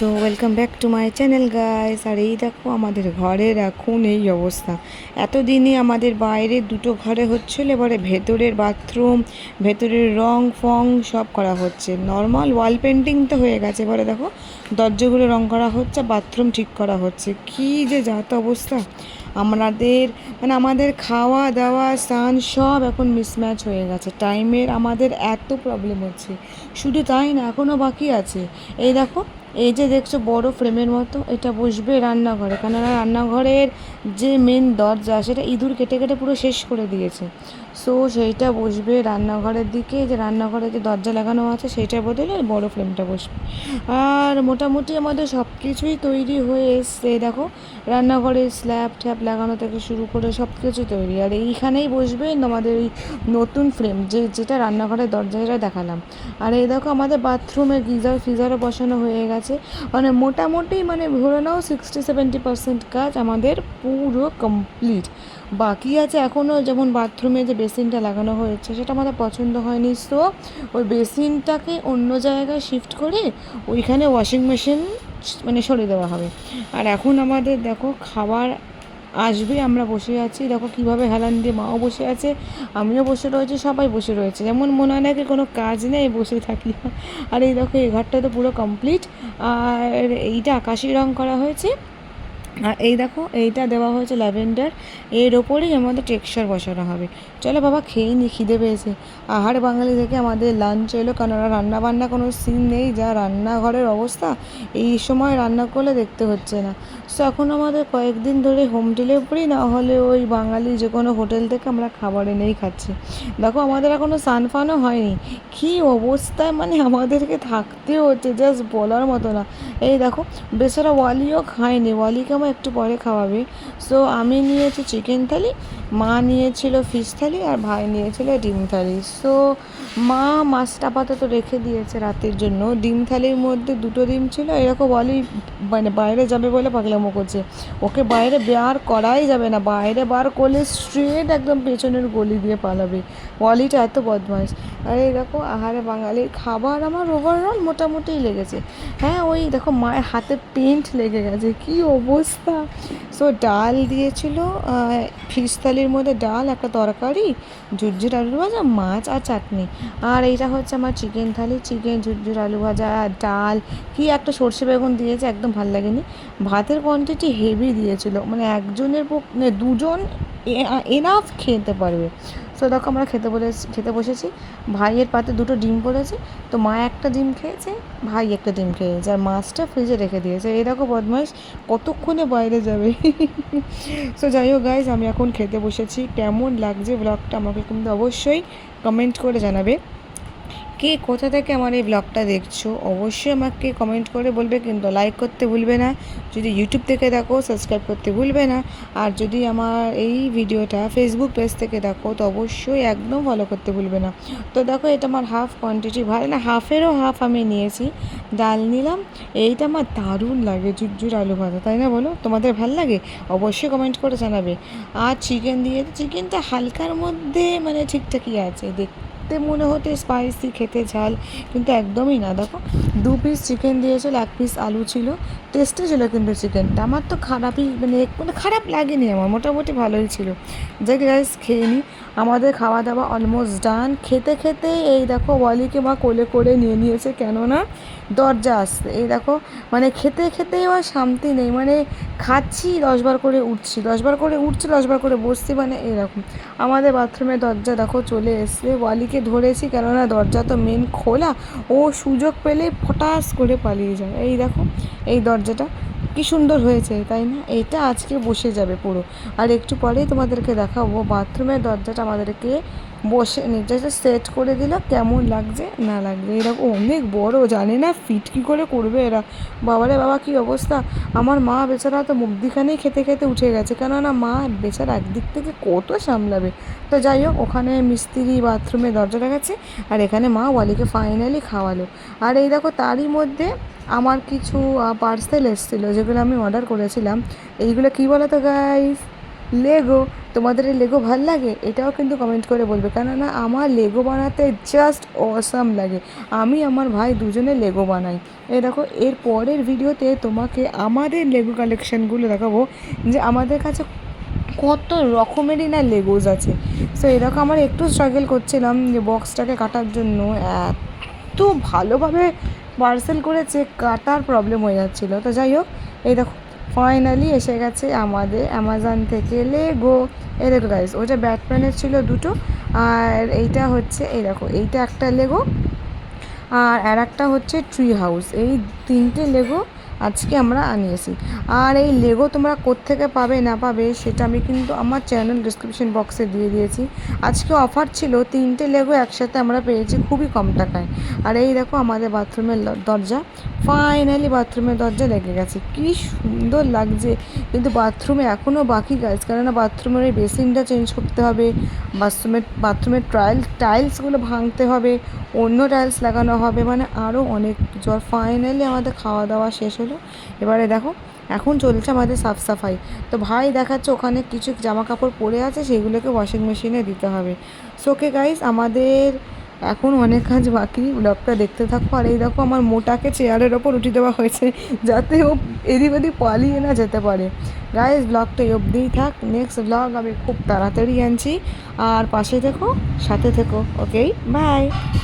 So welcome back to my channel guys. আর এই দেখো আমাদের ঘরের এখন এই অবস্থা। এতদিনই আমাদের বাইরে দুটো ঘরে হচ্ছিল, এবারে ভেতরের বাথরুম, ভেতরের রং ফং সব করা হচ্ছে। নর্মাল ওয়াল পেন্টিং তো হয়ে গেছে, এবারে দেখো দরজাগুলো রং করা হচ্ছে, বাথরুম ঠিক করা হচ্ছে। কি যে যাত অবস্থা আমাদের, মানে আমাদের খাওয়া দাওয়া স্নান সব এখন মিসম্যাচ হয়ে গেছে। টাইমের আমাদের এত প্রবলেম হচ্ছে। শুধু তাই না, এখনও বাকি আছে। এই দেখো, এই যে দেখছো বড় ফ্রেমের মতো, এটা বসবে রান্নাঘরে, কেননা রান্নাঘরের যে মেন দরজা সেটা ইঁদুর কেটে কেটে পুরো শেষ করে দিয়েছে। সো সেইটা বসবে রান্নাঘরের দিকে, যে রান্নাঘরে যে দরজা লাগানো আছে সেইটার বদলে বড় ফ্রেমটা বসবে। আর মোটামুটি আমাদের সব কিছুই তৈরি হয়ে এসছে। দেখো রান্নাঘরে স্ল্যাব ট্যাব লাগানো থেকে শুরু করে সব কিছু তৈরি। আর এইখানেই বসবে আমাদের এই নতুন ফ্রেম, যেটা রান্নাঘরের দরজাটা দেখালাম। আর এই দেখো আমাদের বাথরুমে গিজার ফিজারও বসানো হয়ে গেছে। মানে মোটামুটি মানে ধরে নাও 60-70% কাজ আমাদের পুরো কমপ্লিট। বাকি আছে এখনও, যেমন বাথরুমে যে বেসিনটা লাগানো হয়েছে সেটা আমাদের পছন্দ হয়নি। সো ওই বেসিনটাকে অন্য জায়গায় শিফট করে ওইখানে ওয়াশিং মেশিন মানে সরিয়ে দেওয়া হবে। আর এখন আমাদের দেখো খাবার আসবে, আমরা বসে আছি। দেখো কীভাবে হেলান দিয়ে মাও বসে আছে, আমিও বসে রয়েছি, সবাই বসে রয়েছে, যেমন মনে হয় না কি কোনো কাজ নেই, বসে থাকি। আর এই দেখো এই ঘরটা তো পুরো কমপ্লিট। আর এইটা আকাশি রং করা হয়েছে। আর এই দেখো এইটা দেওয়া হয়েছে ল্যাভেন্ডার, এর ওপরেই আমাদের টেক্সচার বসানো হবে। চলো বাবা খেয়ে নি, খিদে পেয়েছে। আহার বাঙালি থেকে আমাদের লাঞ্চ এলো, কেননা রান্না বান্না কোনো সিন নেই, যা রান্নাঘরের অবস্থা এই সময় রান্না করলে দেখতে হচ্ছে না। সো এখন আমাদের কয়েকদিন ধরে হোম ডেলিভারি, না হলে ওই বাঙালি যে কোনো হোটেল থেকে আমরা খাবার এনেই খাচ্ছি। দেখো আমাদের এখনও সানফানও হয়নি, কী অবস্থায় মানে আমাদেরকে থাকতে হচ্ছে জাস্ট বলার মতো না। এই দেখো বেচারা ওয়ালিও খায়নি, ওয়ালিকে আমার একটু পরে খাওয়াবে। সো আমি নিয়েছি চিকেন থালি, মা নিয়েছিল ফিশ থালি, আর ভাই নিয়েছিল ডিম থালি। সো মা মাছটা আপাতত রেখে দিয়েছে রাতের জন্য। ডিম থালির মধ্যে দুটো ডিম ছিল। এরকম ওয়ালি মানে বাইরে যাবে বলে পাগলামো করছে, ওকে বাইরে বার করাই যাবে না, বাইরে বার করলে স্ট্রেট একদম পেছনের গলি দিয়ে পালাবে। ওয়ালিটা এত বদমাইশ। আর এই দেখো আহারে বাঙালির খাবার আমার ওভারঅল মোটামুটি লেগেছে। হ্যাঁ ওই দেখো মায়ের হাতে পেন্ট লেগে গেছে, কী অবস্থা। সো ডাল দিয়েছিল, ফিশ থালির মধ্যে ডাল, একটা তরকারি, ঝুরঝুর আলু ভাজা, মাছ আর চাটনি। আর এইটা হচ্ছে আমার চিকেন থালি, চিকেন ঝুরঝুর আলু ভাজা, ডাল, কি একটা সর্ষে বেগুন দিয়েছে, একদম ভাল লাগেনি। ভাতের কোয়ান্টিটি হেভি দিয়েছিল, মানে একজনের মানে দুজন এনাফ খেতে পারবে। সো দেখো আমরা খেতে বসেছি। ভাইয়ের পাতে দুটো ডিম পড়েছে, তো মা একটা ডিম খেয়েছে, ভাই একটা ডিম খেয়েছে, আর মাছটা ফ্রিজে রেখে দিয়েছে। এই দেখো বদমাইশ কতক্ষণে বাইরে যাবে। সো যাই হোক গাইজ, আমি এখন খেতে বসেছি। কেমন লাগছে ব্লগটা আমাকে কিন্তু অবশ্যই কমেন্ট করে জানাবে। কে কোথা থেকে আমার এই ব্লগটা দেখছো অবশ্যই আমাকে কমেন্ট করে বলবে, কিন্তু লাইক করতে ভুলবে না। যদি ইউটিউব থেকে দেখো সাবস্ক্রাইব করতে ভুলবে না। আর যদি আমার এই ভিডিওটা ফেসবুক পেজ থেকে দেখো তো অবশ্যই একদম ফলো করতে ভুলবে না। তো দেখো এটা আমার হাফ কোয়ান্টিটি, ভালো না হাফেরও হাফ আমি নিয়েছি, ডাল নিলাম। এইটা আমার দারুণ লাগে ঝুরঝুর আলু ভাজা, তাই না বলো? তোমাদের ভাল লাগে? অবশ্যই কমেন্ট করে জানাবে। আর চিকেন দিয়ে, চিকেনটা হালকার মধ্যে মানে ঠিকঠাকই আছে, মনে হতে স্পাইসি, খেতে ঝাল, কিন্তু একদমই না। দেখো 2 পিস চিকেন দিয়েছিল, 1 পিস আলু ছিল, টেস্টি ছিল কিন্তু চিকেনটা। আমার তো খারাপই মানে খারাপ লাগেনি, আমার মোটামুটি ভালোই ছিল। যাই গাইস খেয়ে নিই, আমাদের খাওয়া দাওয়া অলমোস্ট ডান। খেতে খেতে এই দেখো ওয়ালিকে মা কোলে করে নিয়ে নিয়েছে, কেননা দরজা আসছে। এই দেখো মানে খেতে খেতেই আর শান্তি নেই, মানে খাচ্ছি 10 বার করে উঠছি, 10 বার করে উঠছি, 10 বার করে বসছি, মানে এরকম। আমাদের বাথরুমের দরজা দেখো চলে এসছে, ওয়ালিকে ধরেছি কেননা দরজা তো মেন খোলা, ও সুযোগ পেলে ফটাস করে পালিয়ে যায়। এই দেখো এই দরজাটা কী সুন্দর হয়েছে, তাই না? এটা আজকে বসে যাবে পুরো। আর একটু পরেই তোমাদেরকে দেখাবো বাথরুমের দরজাটা আমাদেরকে বসে নিজে সেট করে দিল, কেমন লাগছে না লাগছে। এরকম অনেক বড়, জানে না ফিট কী করে করবে এরা। বাবারে বাবা কী অবস্থা। আমার মা বেচারা তো মুদিখানেই খেতে খেতে উঠে গেছে, কেননা মা বেচারা একদিক থেকে কত সামলাবে। তো যাই হোক, ওখানে মিস্ত্রি বাথরুমে দরজা লাগাচ্ছে, আর এখানে মা ওয়ালিকে ফাইনালি খাওয়ালো। আর এই দেখো তারই মধ্যে আমার কিছু পার্সেল এসেছিলো, যেগুলো আমি অর্ডার করেছিলাম। এইগুলো কী বলো তো গাইস? লেগো। তোমাদের এই লেগো ভাল লাগে? এটাও কিন্তু কমেন্ট করে বলবে, কেননা আমার লেগো বানাতে জাস্ট অসাম লাগে। আমি আমার ভাই দুজনে লেগো বানাই। এই দেখো, এর পরের ভিডিওতে তোমাকে আমাদের লেগো কালেকশানগুলো দেখাবো, যে আমাদের কাছে কত রকমেরই না লেগোস আছে। সো এরকম আমার একটু স্ট্রাগল করছিলাম যে বক্সটাকে কাটার জন্য, এত ভালোভাবে পার্সেল করেছে, কাটার প্রবলেম হয়ে যাচ্ছিলো। তো যাই হোক, এই দেখো ফাইনালি এসে গেছে আমাদের অ্যামাজন থেকে লেগো। এই দেখো গাইস, ওটা ব্যাটম্যানের ছিল দুটো, আর এইটা হচ্ছে, এই দেখো এইটা একটা লেগো, আর একটা হচ্ছে ট্রি হাউস। এই তিনটে লেগো আজকে আমরা আনিয়েছি। আর এই লেগো তোমরা কোত্থেকে পাবে না পাবে সেটা আমি কিন্তু আমার চ্যানেল ডিসক্রিপশন বক্সে দিয়ে দিয়েছি। আজকে অফার ছিল, তিনটে লেগো একসাথে আমরা পেয়েছি খুবই কম টাকায়। আর এই দেখো আমাদের বাথরুমের দরজা, ফাইনালি বাথরুমের দরজা লেগে গেছে, কী সুন্দর লাগছে। কিন্তু বাথরুমে এখনও বাকি কাজ, কেননা বাথরুমের এই বেসিনটা চেঞ্জ করতে হবে, বাথরুমের টাইলসগুলো ভাঙতে হবে, অন্য টাইলস লাগানো হবে, মানে আরও অনেক কিছু। আর ফাইনালি আমাদের খাওয়া দাওয়া শেষ হলো। এবারে দেখো এখন চলছে আমাদের সাফ সাফাই। তো ভাই দেখাচ্ছে ওখানে কিছু জামা কাপড় পরে আছে, সেগুলোকে ওয়াশিং মেশিনে দিতে হবে। সো ওকে গাইস, আমাদের এখন অনেক কাজ বাকি, ব্লগটা দেখতে থাকো। আর এই দেখো আমার মোটাকে চেয়ারের ওপর উঠিয়ে দেওয়া হয়েছে, যাতে ও এদিক ওদিক পালিয়ে না যেতে পারে। গাইস ব্লগটা এই অবধিই থাক, নেক্সট ব্লগ আমি খুব তাড়াতাড়ি আনছি। আর পাশে থেকো, সাথে থেকো। ওকেই, বাই।